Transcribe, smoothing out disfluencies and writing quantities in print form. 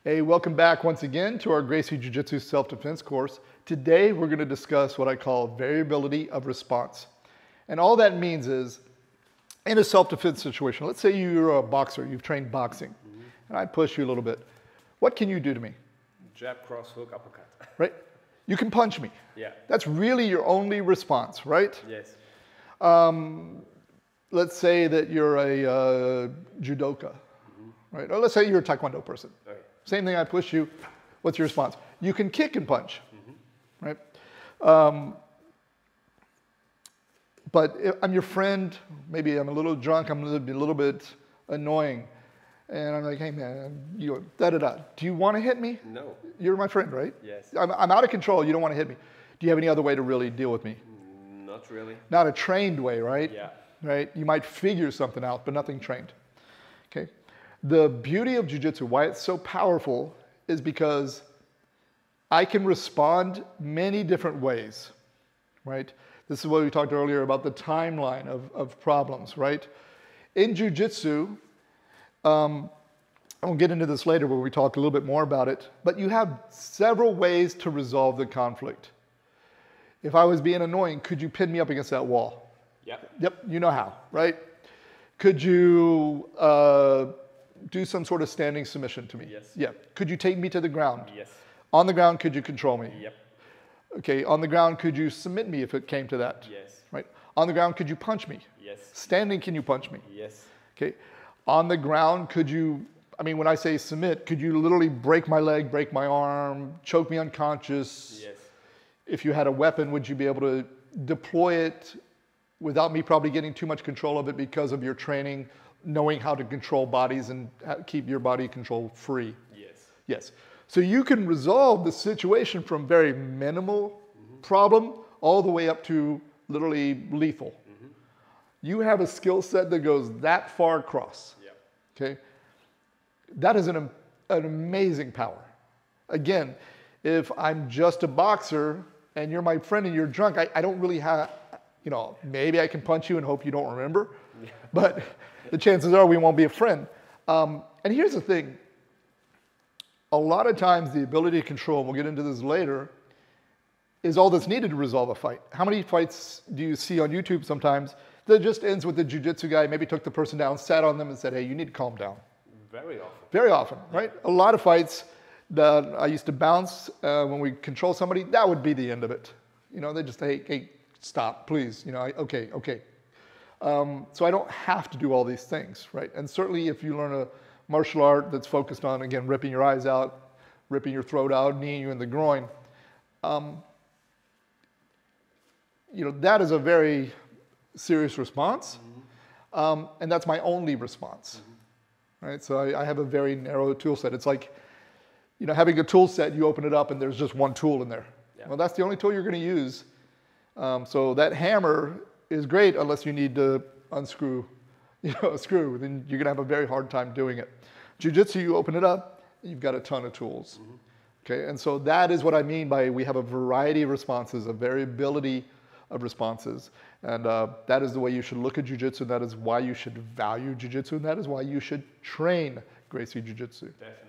Hey, welcome back once again to our Gracie Jiu-Jitsu self-defense course. Today we're going to discuss what I call variability of response. And all that means is, in a self-defense situation, let's say you're a boxer, you've trained boxing, and I push you a little bit. What can you do to me? Jab, cross, hook, uppercut. Right? You can punch me. Yeah. That's really your only response, right? Yes. Let's say that you're a judoka, right? Or let's say you're a taekwondo person. Okay. Same thing, I push you. What's your response? You can kick and punch, right? But if I'm your friend, maybe I'm a little drunk, I'm a little bit annoying, and I'm like, hey man, you da-da-da. Do you want to hit me? No. You're my friend, right? Yes. I'm out of control, you don't want to hit me. Do you have any other way to really deal with me? Not really. Not a trained way, right? Yeah. Right? You might figure something out, but nothing trained. Okay? The beauty of jiu-jitsu, why it's so powerful, is because I can respond many different ways, right? This is what we talked earlier about the timeline of problems, right? In jiu-jitsu, I'll get into this later when we talk a little bit more about it, but you have several ways to resolve the conflict. If I was being annoying, could you pin me up against that wall? Yep. Yep, you know how, right? Could you do some sort of standing submission to me? Yes. Yeah. Could you take me to the ground? Yes. On the ground, could you control me? Yep. Okay, on the ground, could you submit me if it came to that? Yes. Right? On the ground, could you punch me? Yes. Standing, can you punch me? Yes. Okay. On the ground, could you, I mean, when I say submit, could you literally break my leg, break my arm, choke me unconscious? Yes. If you had a weapon, would you be able to deploy it without me probably getting too much control of it because of your training, knowing how to control bodies and keep your body control free? Yes. Yes. So you can resolve the situation from very minimal problem all the way up to literally lethal. You have a skill set that goes that far across. Yep. Okay? That is an amazing power. Again, if I'm just a boxer and you're my friend and you're drunk, I don't really have, you know, maybe I can punch you and hope you don't remember, but the chances are we won't be a friend. And here's the thing. A lot of times the ability to control, and we'll get into this later, is all that's needed to resolve a fight. How many fights do you see on YouTube sometimes that just ends with the jiu-jitsu guy maybe took the person down, sat on them and said, hey, you need to calm down? Very often. Very often, right? A lot of fights that I used to bounce when we control somebody, that would be the end of it. You know, they just say, hey, stop, please. You know, okay. So I don't have to do all these things, right? And certainly if you learn a martial art that's focused on, again, ripping your eyes out, ripping your throat out, kneeing you in the groin, you know, that is a very serious response. And that's my only response, right? So I have a very narrow tool set. It's like, you know, having a tool set, you open it up and there's just one tool in there. Yeah. Well, that's the only tool you're going to use. So that hammer is great unless you need to unscrew, you know, a screw. Then you're going to have a very hard time doing it. Jiu-Jitsu, you open it up, you've got a ton of tools. Okay, and so that is what I mean by we have a variety of responses, a variability of responses. And that is the way you should look at Jiu-Jitsu. That is why you should value Jiu-Jitsu. And that is why you should train Gracie Jiu-Jitsu. Definitely.